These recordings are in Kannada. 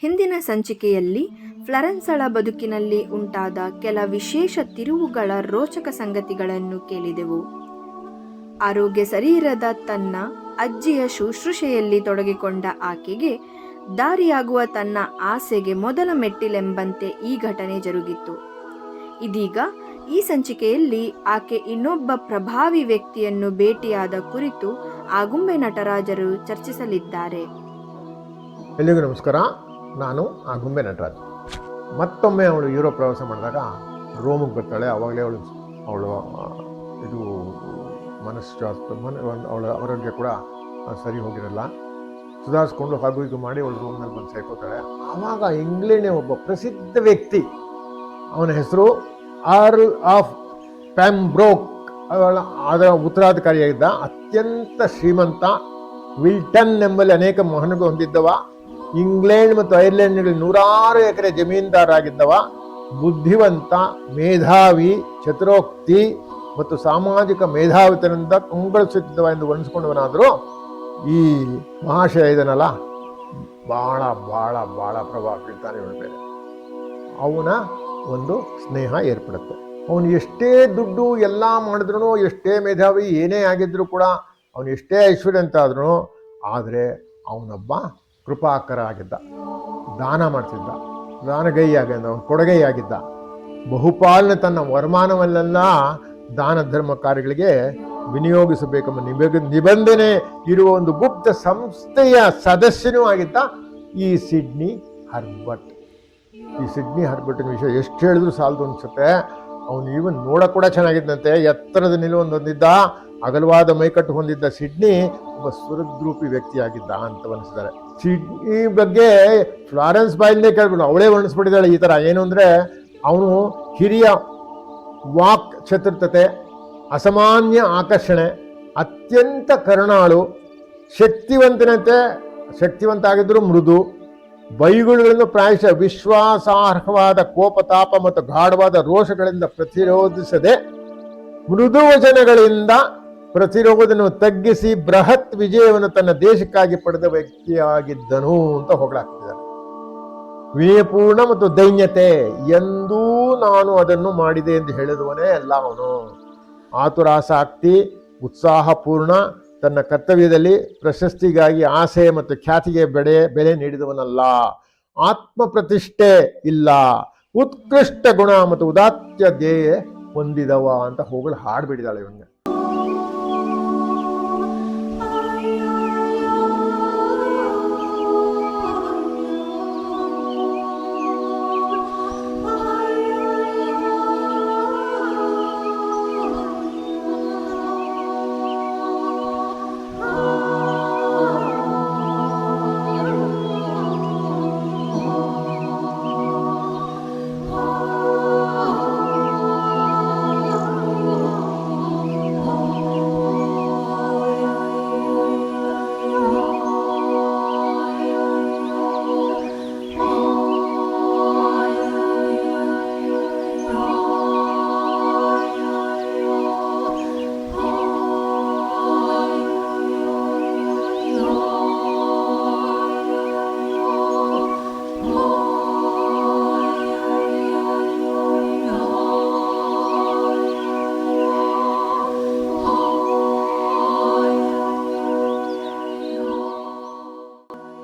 ಹಿಂದಿನ ಸಂಚಿಕೆಯಲ್ಲಿ ಫ್ಲರೆನ್ಸಳ ಬದುಕಿನಲ್ಲಿ ಉಂಟಾದ ಕೆಲ ವಿಶೇಷ ತಿರುವುಗಳ ರೋಚಕ ಸಂಗತಿಗಳನ್ನು ಕೇಳಿದೆವು. ಆರೋಗ್ಯ ಸರಿಯಿರದ ತನ್ನ ಅಜ್ಜಿಯ ಶುಶ್ರೂಷೆಯಲ್ಲಿ ತೊಡಗಿಕೊಂಡ ಆಕೆಗೆ ದಾರಿಯಾಗುವ ತನ್ನ ಆಸೆಗೆ ಮೊದಲ ಮೆಟ್ಟಿಲೆಂಬಂತೆ ಈ ಘಟನೆ ಜರುಗಿತ್ತು. ಇದೀಗ ಈ ಸಂಚಿಕೆಯಲ್ಲಿ ಆಕೆ ಇನ್ನೊಬ್ಬ ಪ್ರಭಾವಿ ವ್ಯಕ್ತಿಯನ್ನು ಭೇಟಿಯಾದ ಕುರಿತು ಆಗುಂಬೆ ನಟರಾಜರು ಚರ್ಚಿಸಲಿದ್ದಾರೆ. ಎಲ್ಲಿಗೂ ನಮಸ್ಕಾರ, ನಾನು ಆಗುಂಬೆ ನಟರಾಜ್. ಮತ್ತೊಮ್ಮೆ ಅವಳು ಯುರೋಪ್ ಪ್ರವಾಸ ಮಾಡಿದಾಗ ರೋಮಿಗೆ ಬರ್ತಾಳೆ. ಆವಾಗಲೇ ಅವಳು ಇದು ಮನಸ್ಸು ಅವಳ ಆರೋಗ್ಯ ಕೂಡ ಸರಿ ಹೋಗಿರಲ್ಲ. ಸುಧಾರಿಸ್ಕೊಂಡು ಹಾಗೂ ಇದು ಮಾಡಿ ಅವಳು ರೂಮ್ನಲ್ಲಿ ಬಂದು ಸೇರ್ಕೋತಾಳೆ. ಆವಾಗ ಇಂಗ್ಲೆಂಡ್ನ ಒಬ್ಬ ಪ್ರಸಿದ್ಧ ವ್ಯಕ್ತಿ, ಅವನ ಹೆಸರು ಆರ್ಲ್ ಆಫ್ ಪ್ಯಾಂಬ್ರೋಕ್, ಅದರ ಉತ್ತರಾಧಿಕಾರಿಯಾಗಿದ್ದ ಅತ್ಯಂತ ಶ್ರೀಮಂತ, ವಿಲ್ಟನ್ ಎಂಬಲ್ಲಿ ಅನೇಕ ಮಹನಗಳು ಹೊಂದಿದ್ದವ, ಇಂಗ್ಲೆಂಡ್ ಮತ್ತು ಐರ್ಲೆಂಡ್ನಲ್ಲಿ 100 ಎಕರೆ ಜಮೀನ್ದಾರಾಗಿದ್ದವ, ಬುದ್ಧಿವಂತ, ಮೇಧಾವಿ, ಚತುರೋಕ್ತಿ ಮತ್ತು ಸಾಮಾಜಿಕ ಮೇಧಾವಿತನದಿಂದ ಕಂಗೊಳಿಸುತ್ತಿದ್ದವ ಎಂದು ವರ್ಣಿಸಿಕೊಂಡವನಾದರೂ ಈ ಮಹಾಶಯ ಇದನ್ನಲ್ಲ ಭಾಳ ಭಾಳ ಭಾಳ ಪ್ರಭಾವ ಬೀಳ್ತಾನೆ ಇವಳ ಮೇಲೆ. ಅವನ ಒಂದು ಸ್ನೇಹ ಏರ್ಪಡುತ್ತೆ. ಅವನು ಎಷ್ಟೇ ದುಡ್ಡು ಎಲ್ಲ ಮಾಡಿದ್ರು, ಎಷ್ಟೇ ಮೇಧಾವಿ ಏನೇ ಆಗಿದ್ರು ಕೂಡ, ಅವನು ಎಷ್ಟೇ ಐಶ್ವರ್ಯ ಅಂತ ಆದ್ರೂ, ಆದರೆ ಅವನೊಬ್ಬ ಕೃಪಾಕರ ಆಗಿದ್ದ, ದಾನ ಮಾಡ್ತಿದ್ದ, ದಾನಗೈಯಾಗಿದ್ದ, ಅವನು ಕೊಡುಗೈಯಾಗಿದ್ದ. ಬಹುಪಾಲನೆ ತನ್ನ ವರಮಾನವನ್ನೆಲ್ಲ ದಾನ ಧರ್ಮ ಕಾರ್ಯಗಳಿಗೆ ವಿನಿಯೋಗಿಸಬೇಕೆಂಬ ನಿಬಂಧನೆ ಇರುವ ಒಂದು ಗುಪ್ತ ಸಂಸ್ಥೆಯ ಸದಸ್ಯನೂ ಆಗಿದ್ದ ಈ ಸಿಡ್ನಿ ಹರ್ಬರ್ಟ್. ಈ ಸಿಡ್ನಿ ಹರ್ಬರ್ಟ್ನ ವಿಷಯ ಎಷ್ಟು ಹೇಳಿದ್ರು ಸಾಲದು ಅನ್ಸುತ್ತೆ. ಅವನು ಈವನ್ ನೋಡಕ್ ಕೂಡ ಚೆನ್ನಾಗಿದ್ದಂತೆ. ಎತ್ತರದ ನಿಲುವನ್ನು ಹೊಂದಿದ್ದ, ಅಗಲವಾದ ಮೈಕಟ್ಟು ಹೊಂದಿದ್ದ ಸಿಡ್ನಿ ಒಬ್ಬ ಸ್ವರದ್ರೂಪಿ ವ್ಯಕ್ತಿಯಾಗಿದ್ದ ಅಂತ ಅನಿಸಿದ್ದಾರೆ. ಸಿಡ್ನಿ ಬಗ್ಗೆ ಫ್ಲಾರೆನ್ಸ್ ಬಾಯಿಂದೇ ಕೇಳ್ಬಿಟ್ಟು ಅವಳೇ ವರ್ಣಿಸ್ಬಿಟ್ಟಿದ್ದಾಳೆ ಈ ಥರ. ಏನು ಅಂದರೆ, ಅವನು ಹಿರಿಯ ವಾಕ್ ಚತುರತೆ, ಅಸಾಮಾನ್ಯ ಆಕರ್ಷಣೆ, ಅತ್ಯಂತ ಕರುಣಾಳು, ಶಕ್ತಿವಂತ ಆಗಿದ್ದರೂ ಮೃದು, ಬೈಗುಳುಗಳನ್ನು ಪ್ರಾಯಶಃ ವಿಶ್ವಾಸಾರ್ಹವಾದ ಕೋಪತಾಪ ಮತ್ತು ಗಾಢವಾದ ರೋಷಗಳಿಂದ ಪ್ರತಿರೋಧಿಸದೆ ಮೃದು ವಚನಗಳಿಂದ ಪ್ರತಿರೋಧವನ್ನು ತಗ್ಗಿಸಿ ಬೃಹತ್ ವಿಜಯವನ್ನು ತನ್ನ ದೇಶಕ್ಕಾಗಿ ಪಡೆದ ವ್ಯಕ್ತಿಯಾಗಿದ್ದನು ಅಂತ ಹೊಗಳಾಗ್ತಿದ್ದಾರೆ. ವಿನಯಪೂರ್ಣ ಮತ್ತು ದೈನ್ಯತೆ, ಎಂದೂ ನಾನು ಅದನ್ನು ಮಾಡಿದೆ ಎಂದು ಹೇಳಿದವನೇ ಅಲ್ಲ ಅವನು. ಆತುರಾಸಕ್ತಿ, ಉತ್ಸಾಹಪೂರ್ಣ, ತನ್ನ ಕರ್ತವ್ಯದಲ್ಲಿ ಪ್ರಶಸ್ತಿಗಾಗಿ ಆಸೆ ಮತ್ತು ಖ್ಯಾತಿಗೆ ಬೆಲೆ ನೀಡಿದವನಲ್ಲ. ಆತ್ಮ ಪ್ರತಿಷ್ಠೆ ಇಲ್ಲ, ಉತ್ಕೃಷ್ಟ ಗುಣ ಮತ್ತು ಉದಾತ್ಯ ಧ್ಯೇಯ ಹೊಂದಿದವ ಅಂತ ಹೋಗಲು ಹಾಡ್ಬಿಡಿದಾಳೆ ಇವನ್ಗೆ.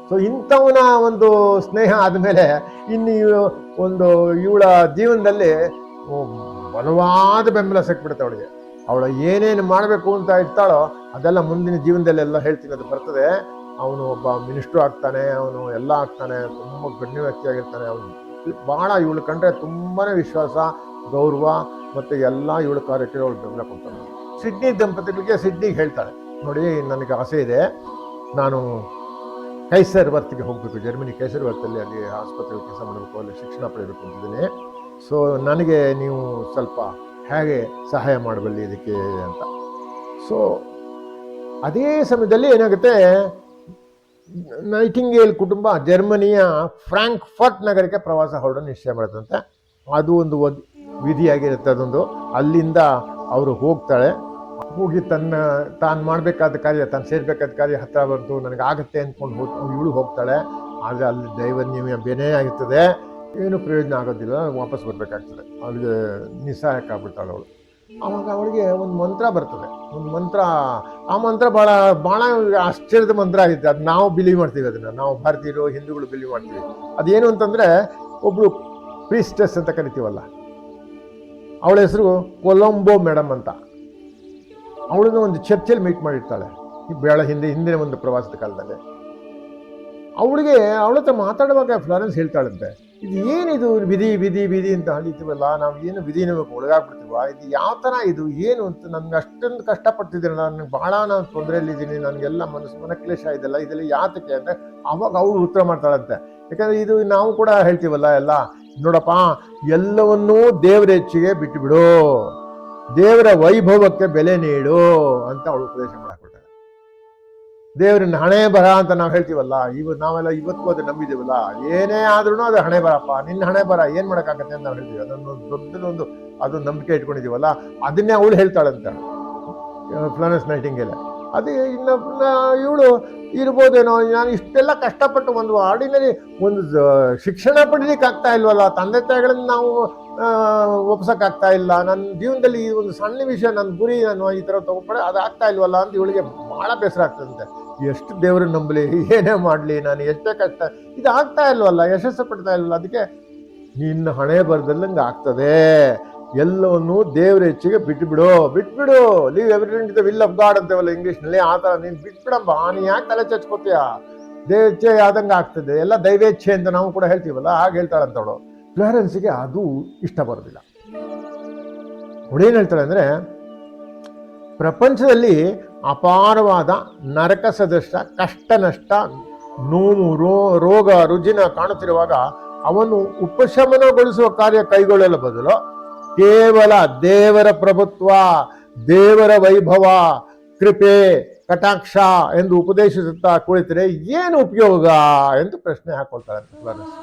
ಸೊ ಇಂಥವನ ಒಂದು ಸ್ನೇಹ ಆದಮೇಲೆ ಇನ್ನು ಒಂದು ಇವಳ ಜೀವನದಲ್ಲಿ ಬಲವಾದ ಬೆಂಬಲ ಸಿಕ್ಬಿಡುತ್ತೆ ಅವಳಿಗೆ. ಅವಳು ಏನೇನು ಮಾಡಬೇಕು ಅಂತ ಇರ್ತಾಳೋ ಅದೆಲ್ಲ ಮುಂದಿನ ಜೀವನದಲ್ಲೆಲ್ಲ ಹೇಳ್ತೀನಿ, ಅದು ಬರ್ತದೆ. ಅವನು ಒಬ್ಬ ಮಿನಿಸ್ಟ್ರು ಆಗ್ತಾನೆ, ಅವನು ಎಲ್ಲ ಆಗ್ತಾನೆ, ತುಂಬ ಗಣ್ಯ ವ್ಯಕ್ತಿಯಾಗಿರ್ತಾನೆ. ಅವನು ಭಾಳ ಇವಳು ಕಂಡ್ರೆ ತುಂಬಾ ವಿಶ್ವಾಸ, ಗೌರವ ಮತ್ತು ಎಲ್ಲ ಇವಳ ಕಾರ್ಯಕ್ಕೆ ಅವಳು ಬೆಂಬಲ ಕೊಡ್ತಾನೆ. ಸಿಡ್ನಿ ದಂಪತಿಗಳಿಗೆ ಸಿಡ್ನಿಗೆ ಹೇಳ್ತಾಳೆ, ನೋಡಿ ನನಗೆ ಆಸೆ ಇದೆ, ನಾನು ಕೈಸರ್ ವರ್ತಿಗೆ ಹೋಗಬೇಕು, ಜರ್ಮನಿ ಕೈಸರ್ ವರ್ತಲ್ಲಿ ಅಲ್ಲಿ ಆಸ್ಪತ್ರೆಗೆ ಕೆಲಸ ಮಾಡಬೇಕು, ಅಲ್ಲಿ ಶಿಕ್ಷಣ ಪಡೆಯಬೇಕು ಅಂತಿದ್ದೀನಿ. ಸೊ ನನಗೆ ನೀವು ಸ್ವಲ್ಪ ಹೇಗೆ ಸಹಾಯ ಮಾಡಬಲ್ಲಿ ಇದಕ್ಕೆ ಅಂತ. ಸೊ ಅದೇ ಸಮಯದಲ್ಲಿ ಏನಾಗುತ್ತೆ, ನೈಟಿಂಗೇಲ್ ಕುಟುಂಬ ಜರ್ಮನಿಯ ಫ್ರಾಂಕ್ಫರ್ಟ್ ನಗರಕ್ಕೆ ಪ್ರವಾಸ ಹೊರಡೋ ನಿಶ್ಚಯ ಮಾಡುತ್ತಂತೆ. ಅದು ಒಂದು ವಿಧಿಯಾಗಿರುತ್ತೆ ಅದೊಂದು. ಅಲ್ಲಿಂದ ಅವರು ಹೋಗ್ತಾಳೆ. ಹೋಗಿ ತಾನು ಮಾಡಬೇಕಾದ ಕಾರ್ಯ, ತಾನು ಸೇರ್ಬೇಕಾದ ಕಾರ್ಯ ಹತ್ತಿರ ಬಂತು, ನನಗಾಗತ್ತೆ ಅಂದ್ಕೊಂಡು ಇವಳು ಹೋಗ್ತಾಳೆ. ಆದರೆ ಅಲ್ಲಿ ದೈವ ನಿಯಮ ಬೇನೇ ಆಗಿರ್ತದೆ, ಏನು ಪ್ರಯೋಜನ ಆಗೋದಿಲ್ಲ, ವಾಪಸ್ ಬರಬೇಕಾಗ್ತದೆ. ಅವಳಿಗೆ ನಿಸ್ಸಹಾಯಕ ಆಗ್ಬಿಡ್ತಾಳೆ ಅವಳು. ಆವಾಗ ಅವಳಿಗೆ ಒಂದು ಮಂತ್ರ ಬರ್ತದೆ, ಒಂದು ಮಂತ್ರ. ಆ ಮಂತ್ರ ಭಾಳ ಭಾಳ ಆಶ್ಚರ್ಯದ ಮಂತ್ರ ಆಗಿದೆ. ಅದು ನಾವು ಬಿಲೀವ್ ಮಾಡ್ತೀವಿ, ಅದನ್ನು ನಾವು ಭಾರತೀಯರು ಹಿಂದೂಗಳು ಬಿಲೀವ್ ಮಾಡ್ತೀವಿ. ಅದೇನು ಅಂತಂದರೆ, ಒಬ್ಬಳು ಪ್ರೀಸ್ಟೆಸ್ ಅಂತ ಕರಿತೀವಲ್ಲ, ಅವಳ ಹೆಸರು ಕೊಲಂಬೋ ಮೇಡಮ್ ಅಂತ. ಅವಳನ್ನು ಒಂದು ಚರ್ಚಲ್ಲಿ ಮೀಟ್ ಮಾಡಿರ್ತಾಳೆ ಹಿಂದಿನ ಒಂದು ಪ್ರವಾಸದ ಕಾಲದಲ್ಲಿ. ಅವಳಿಗೆ ಅವಳ ಹತ್ರ ಮಾತಾಡುವಾಗ ಫ್ಲಾರೆನ್ಸ್ ಹೇಳ್ತಾಳಂತೆ, ಇದು ಏನಿದು ವಿಧಿ ವಿಧಿ ವಿಧಿ ಅಂತ ಹೇಳ್ತೀವಲ್ಲ, ನಾವು ಏನು ವಿಧಿನ ಒಳಗಾಗ್ಬಿಡ್ತೀವ, ಇದು ಯಾವ ಥರ ಇದು ಏನು ಅಂತ. ನನ್ಗೆ ಅಷ್ಟೊಂದು ಕಷ್ಟಪಡ್ತಿದ್ದೀನಿ, ನನಗೆ ಭಾಳ ನಾನು ತೊಂದರೆಯಲ್ಲಿದ್ದೀನಿ, ನನಗೆಲ್ಲ ಮನಕ್ಲೇಶ ಇದೆಲ್ಲ ಯಾತಕ್ಕೆ ಅಂದರೆ ಅವಾಗ ಅವಳು ಉತ್ತರ ಮಾಡ್ತಾಳಂತೆ. ಯಾಕಂದರೆ ಇದು ನಾವು ಕೂಡ ಹೇಳ್ತೀವಲ್ಲ ಎಲ್ಲ, ನೋಡಪ್ಪ ಎಲ್ಲವನ್ನೂ ದೇವರ ಹೆಚ್ಚಿಗೆ ಬಿಟ್ಟುಬಿಡು, ದೇವರ ವೈಭವಕ್ಕೆ ಬೆಲೆ ನೀಡು ಅಂತ ಅವಳು ಉಪದೇಶ ಮಾಡಾಕ್ಬಿಡ್ತಾಳೆ. ದೇವ್ರನ್ನ ಹಣೆ ಬರ ಅಂತ ನಾವು ಹೇಳ್ತೀವಲ್ಲ, ನಾವೆಲ್ಲ ಇವತ್ತು ಅದು ನಂಬಿದ್ದೀವಲ್ಲ, ಏನೇ ಆದ್ರೂ ಅದು ಹಣೆ ಬರಪ್ಪ, ನಿನ್ನ ಹಣೆ ಬರ, ಏನ್ ಮಾಡೋಕ್ಕಾಗತ್ತೆ ಅಂತ ನಾವು ಹೇಳ್ತೀವಿ. ಅದನ್ನೊಂದು ದೊಡ್ಡದೊಂದು ಅದು ನಂಬಿಕೆ ಇಟ್ಕೊಂಡಿದ್ದೀವಲ್ಲ, ಅದನ್ನೇ ಅವಳು ಹೇಳ್ತಾಳಂತ ಫ್ಲಾರೆನ್ಸ್ ನೈಟಿಂಗೇಲ್. ಅದೇ ಇನ್ನು ಇವಳು ಇರ್ಬೋದೇನೋ, ನಾನು ಇಷ್ಟೆಲ್ಲ ಕಷ್ಟಪಟ್ಟು ಒಂದು ಆರ್ಡಿನರಿ ಒಂದು ಶಿಕ್ಷಣ ಪಡೀಲಿಕ್ಕೆ ಆಗ್ತಾ ಇಲ್ವಲ್ಲ, ತಂದೆ ತಾಯಿಗಳನ್ನ ನಾವು ಒಪ್ಸೋಕ್ಕಾಗ್ತಾ ಇಲ್ಲ, ನನ್ನ ಜೀವನದಲ್ಲಿ ಈ ಒಂದು ಸಣ್ಣ ವಿಷಯ, ನನ್ನ ಗುರಿ ನಾನು ಈ ಥರ ತಗೊಂಡ್ರೆ ಅದು ಆಗ್ತಾ ಇಲ್ವಲ್ಲ ಅಂತ ಇವಳಿಗೆ ಭಾಳ ಬೇಸರ ಆಗ್ತದಂತೆ. ಎಷ್ಟು ದೇವ್ರನ್ನ ನಂಬಲಿ, ಏನೇ ಮಾಡಲಿ, ನಾನು ಎಷ್ಟೇ ಕಷ್ಟ, ಇದು ಆಗ್ತಾ ಇಲ್ವಲ್ಲ, ಯಶಸ್ಸು ಪಡ್ತಾ ಇಲ್ವಲ್ಲ, ಅದಕ್ಕೆ ನಿನ್ನ ಹಣೆ ಬರದಲ್ಲಂಗೆ ಆಗ್ತದೆ, ಎಲ್ಲವನ್ನೂ ದೇವ್ರ ಹೆಚ್ಚಿಗೆ ಬಿಟ್ಬಿಡು leave everything to the will of God ಅಂತೇವಲ್ಲ ಇಂಗ್ಲೀಷ್ನಲ್ಲಿ, ಆ ಥರ ನೀನು ಬಿಟ್ಬಿಡಮ್ಮ, ನೀನು ಯಾಕೆ ತಲೆ ಚಚ್ಕೋತೀಯ, ದೇವೇಚ್ಛೆ ಆದಂಗೆ ಆಗ್ತದೆ, ಎಲ್ಲ ದೈವೇಚ್ಛೆ ಅಂತ ನಾವು ಕೂಡ ಹೇಳ್ತೀವಲ್ಲ, ಹಾಗೆ ಹೇಳ್ತಾಳಂತವಳು. ಫ್ಲಾರೆನ್ಸ್ಗೆ ಅದು ಇಷ್ಟ ಬರೋದಿಲ್ಲ. ಅವಳೇನು ಹೇಳ್ತಾಳೆ ಅಂದರೆ, ಪ್ರಪಂಚದಲ್ಲಿ ಅಪಾರವಾದ ನರಕ ಸದೃಶ ಕಷ್ಟ ನಷ್ಟ ನೋವು ರೋಗ ರುಜಿನ ಕಾಣುತ್ತಿರುವಾಗ ಅವನು ಉಪಶಮನಗೊಳಿಸುವ ಕಾರ್ಯ ಕೈಗೊಳ್ಳಲು ಬದಲು ಕೇವಲ ದೇವರ ಪ್ರಭುತ್ವ, ದೇವರ ವೈಭವ, ಕೃಪೆ, ಕಟಾಕ್ಷ ಎಂದು ಉಪದೇಶಿಸುತ್ತಾ ಕುಳಿತರೆ ಏನು ಉಪಯೋಗ ಎಂದು ಪ್ರಶ್ನೆ ಹಾಕೊಳ್ತಾರೆ ಫ್ಲಾರೆನ್ಸ್.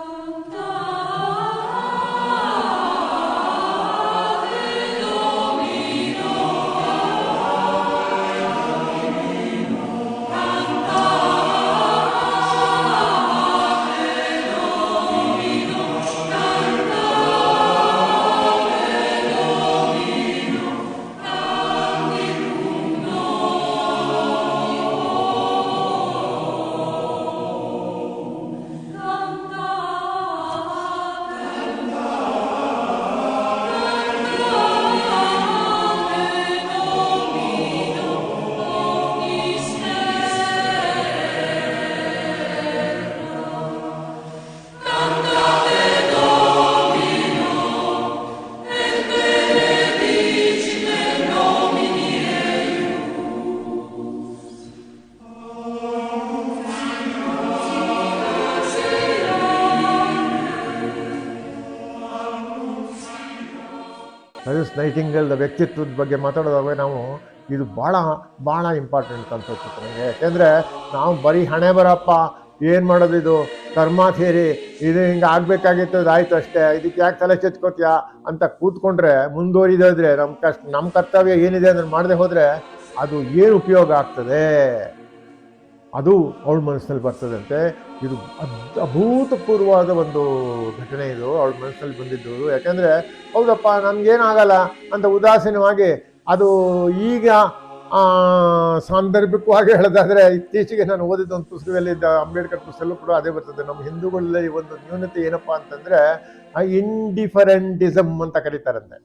ಫ್ಲಾರೆನ್ಸ್ ನೈಟಿಂಗೇಲ್ ವ್ಯಕ್ತಿತ್ವದ ಬಗ್ಗೆ ಮಾತಾಡೋದಾಗ ನಾವು ಇದು ಭಾಳ ಇಂಪಾರ್ಟೆಂಟ್ ಅನ್ಸುತ್ತೆ ನನಗೆ. ಯಾಕೆಂದರೆ ನಾವು ಬರೀ ಹಣೆ ಬರಪ್ಪ, ಏನು ಮಾಡೋದು, ಇದು ಕರ್ಮ ಥಿಯರಿ, ಇದು ಹಿಂಗೆ ಆಗಬೇಕಾಗಿತ್ತು, ಅದಾಯ್ತು ಅಷ್ಟೇ, ಇದಕ್ಕೆ ಯಾಕೆ ತಲೆ ಚೆಚ್ಕೋತೀಯಾ ಅಂತ ಕೂತ್ಕೊಂಡ್ರೆ, ಮುಂದುವರಿದೋದ್ರೆ ನಮ್ಮ ಕರ್ತವ್ಯ ಏನಿದೆ ಅದನ್ನು ಮಾಡದೆ ಹೋದರೆ ಅದು ಏನು ಉಪಯೋಗ ಆಗ್ತದೆ, ಅದು ಅವಳ ಮನಸ್ಸಿನಲ್ಲಿ ಬರ್ತದಂತೆ. ಇದು ಅಭೂತಪೂರ್ವವಾದ ಒಂದು ಘಟನೆ, ಇದು ಅವಳ ಮನಸ್ಸಿನಲ್ಲಿ ಬಂದಿದ್ದು. ಯಾಕೆಂದರೆ ಹೌದಪ್ಪ ನನಗೇನಾಗಲ್ಲ ಅಂತ ಉದಾಸೀನವಾಗಿ, ಅದು ಈಗ ಸಾಂದರ್ಭಿಕವಾಗಿ ಹೇಳೋದಾದರೆ, ಇತ್ತೀಚೆಗೆ ನಾನು ಓದಿದ ಒಂದು ಪುಸ್ತಕದಲ್ಲಿದ್ದ ಅಂಬೇಡ್ಕರ್ ಪುಸ್ತಕಲ್ಲೂ ಕೂಡ ಅದೇ ಬರ್ತದೆ. ನಮ್ಮ ಹಿಂದೂಗಳಲ್ಲಿ ಒಂದು ನ್ಯೂನತೆ ಏನಪ್ಪ ಅಂತಂದರೆ ಇಂಡಿಫರೆಂಟಿಸಮ್ ಅಂತ ಕರೀತಾರಂತೆ.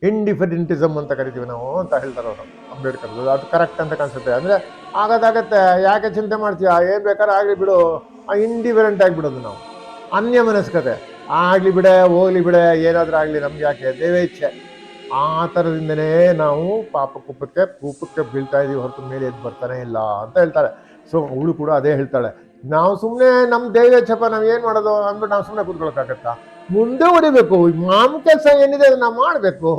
ಇಂಡಿಫರೆಂಟಿಸಮ್ ಅಂತ ಕರಿತೀವಿ ನಾವು ಅಂತ ಹೇಳ್ತಾರೆ ಅವರು, ಅಂಬೇಡ್ಕರ್. ಅದು ಕರೆಕ್ಟ್ ಅಂತ ಕಾಣಿಸುತ್ತೆ. ಅಂದರೆ ಆಗೋದಾಗತ್ತೆ, ಯಾಕೆ ಚಿಂತೆ ಮಾಡ್ತೀಯ, ಏನು ಬೇಕಾದ್ರೆ ಆಗಲಿ ಬಿಡು, ಇಂಡಿಫರೆಂಟ್ ಆಗಿಬಿಡೋದು ನಾವು, ಅನ್ಯ ಮನಸ್ಕತೆ, ಆಗಲಿ ಬಿಡೆ, ಹೋಗ್ಲಿ ಬಿಡೆ, ಏನಾದರೂ ಆಗಲಿ, ನಮ್ಗೆ ಯಾಕೆ, ದೇವೇಚ್ಛೆ, ಆ ಥರದಿಂದನೇ ನಾವು ಕೂಪಕ್ಕೆ ಬೀಳ್ತಾ ಇದ್ದೀವಿ ಹೊರತು ಮೇಲೆ ಎದ್ದು ಬರ್ತಾನೆ ಇಲ್ಲ ಅಂತ ಹೇಳ್ತಾಳೆ. ಸೊ ಅವಳು ಕೂಡ ಅದೇ ಹೇಳ್ತಾಳೆ, ನಾವು ಸುಮ್ಮನೆ ನಮ್ಮ ದೇವೇಚ್ಛಪ್ಪ, ನಾವು ಏನು ಮಾಡೋದು ಅಂದ್ಬಿಟ್ಟು ನಾವು ಸುಮ್ಮನೆ ಕೂತ್ಕೊಳ್ಳೋಕ್ಕಾಗತ್ತಾ, ಮುಂದೆ ಹೊಡಿಬೇಕು, ಮಾಮೂಲು ಕೆಲಸ ಏನಿದೆ ಅದನ್ನ ನಾವು ಮಾಡಬೇಕು.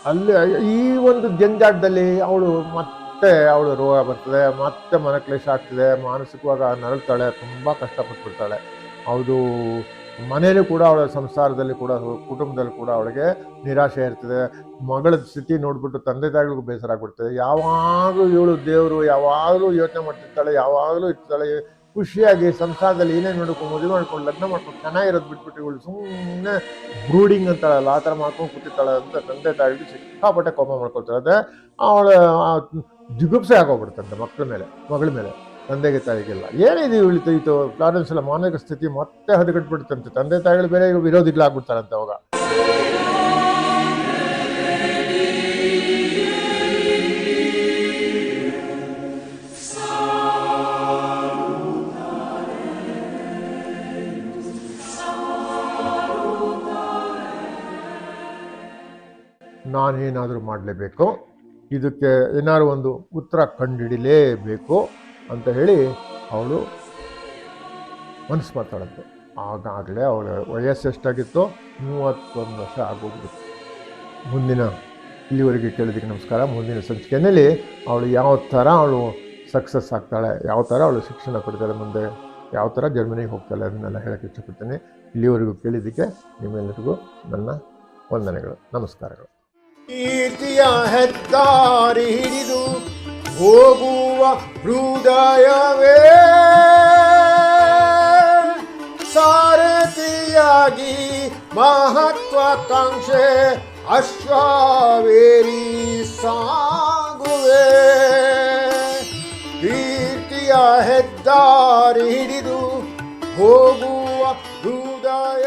ಅಲ್ಲಿ ಈ ಒಂದು ಜಂಜಾಟದಲ್ಲಿ ಅವಳು ರೋಗ ಬರ್ತದೆ, ಮತ್ತೆ ಮನಕ್ಲೇಶ ಆಗ್ತದೆ, ಮಾನಸಿಕವಾಗಿ ನರಳ್ತಾಳೆ, ತುಂಬ ಕಷ್ಟಪಟ್ಬಿಡ್ತಾಳೆ. ಹೌದು, ಮನೆಯಲ್ಲೂ ಕೂಡ ಅವಳ ಸಂಸಾರದಲ್ಲಿ ಕೂಡ ಕುಟುಂಬದಲ್ಲಿ ಕೂಡ ಅವಳಿಗೆ ನಿರಾಶೆ ಇರ್ತದೆ. ಮಗಳ ಸ್ಥಿತಿ ನೋಡ್ಬಿಟ್ಟು ತಂದೆ ತಾಯಿಗಳಿಗೂ ಬೇಸರ ಆಗ್ಬಿಡ್ತದೆ. ಯಾವಾಗಲೂ ಇವಳು ದೇವರು, ಯಾವಾಗಲೂ ಯೋಚನೆ ಮಾಡ್ತಿರ್ತಾಳೆ, ಯಾವಾಗಲೂ ಇರ್ತಾಳೆ, ಖುಷಿಯಾಗಿ ಸಂಸಾರದಲ್ಲಿ ಏನೇನು ನೋಡ್ಕೊಂಡು ಮದುವೆ ಮಾಡ್ಕೊಂಡು ಲಗ್ನ ಮಾಡ್ಕೊಂಡು ಚೆನ್ನಾಗಿರೋದು ಬಿಟ್ಬಿಟ್ಟು ಇವಳು ಸುಮ್ಮನೆ ಬ್ರೂಡಿಂಗ್ ಅಂತಾಳಲ್ಲ ಆ ಥರ ಮಾಡ್ಕೊಂಡು ಕೂತಿರ್ತಾಳೆ ಅಂತ ತಂದೆ ತಾಯಿಗಳು ಸಿಕ್ಕಾಪಟ್ಟೆ ಕೋಪ ಮಾಡ್ಕೊಳ್ತಾಳೆ. ಅದೇ ಅವಳ ಜಿಗುಪ್ಸೆ ಆಗೋಗ್ಬಿಡುತ್ತಂತೆ ಮಗಳ ಮೇಲೆ ತಂದೆಗೆ ತಾಯಿಗೆಲ್ಲ. ಏನಿದು ಉಳಿತೈತು ಫ್ಲಾರೆನ್ಸ್ ಎಲ್ಲ ಮಾನಸಿಕ ಸ್ಥಿತಿ ಮತ್ತೆ ಹದಗೆಟ್ಬಿಡುತ್ತಂತೆ. ತಂದೆ ತಾಯಿಗಳು ಬೇರೆ ವಿರೋಧಿಗಳಾಗ್ಬಿಡ್ತಾರಂತೆ ಅವಾಗ. ನಾನೇನಾದರೂ ಮಾಡಲೇಬೇಕು, ಇದಕ್ಕೆ ಏನಾದ್ರು ಒಂದು ಉತ್ತರ ಕಂಡುಹಿಡಿಲೇಬೇಕು ಅಂತ ಹೇಳಿ ಅವಳು ಮನಸ್ಸು ಮಾಡ್ತಾಳಂತೆ. ಆಗಾಗಲೇ ಅವಳ ವಯಸ್ಸು ಎಷ್ಟಾಗಿತ್ತು? 31 ವರ್ಷ ಆಗೋಗ್ಬಿಟ್ಟು. ಇಲ್ಲಿವರೆಗೆ ಕೇಳಿದ್ದಕ್ಕೆ ನಮಸ್ಕಾರ. ಮುಂದಿನ ಸಂಚಿಕೆಯಲ್ಲಿ ಅವಳು ಯಾವ ಥರ ಅವಳು ಸಕ್ಸಸ್ ಆಗ್ತಾಳೆ, ಯಾವ ಥರ ಅವಳು ಶಿಕ್ಷಣ ಪಡ್ತಾಳೆ, ಮುಂದೆ ಯಾವ ಥರ ಜರ್ಮನಿಗೆ ಹೋಗ್ತಾಳೆ ಅದನ್ನೆಲ್ಲ ಹೇಳೋಕ್ಕೆ ಇಷ್ಟಪಡ್ತೀನಿ. ಇಲ್ಲಿವರೆಗೂ ಕೇಳಿದ್ದಕ್ಕೆ ನಿಮ್ಮೆಲ್ಲರಿಗೂ ನನ್ನ ವಂದನೆಗಳು, ನಮಸ್ಕಾರಗಳು. ಕೀರ್ತಿಯ ಹೆದ್ದಾರಿ ಹಿಡಿದು ಹೋಗುವ ಹೃದಯವೇ ಸಾರಥಿಯಾಗಿ ಮಹತ್ವಾಕಾಂಕ್ಷೆ ಅಶ್ವಾವೇರಿ ಸಾಗುವೆ. ಕೀರ್ತಿಯ ಹೆದ್ದಾರಿ ಹಿಡಿದು ಹೋಗುವ ಹೃದಯ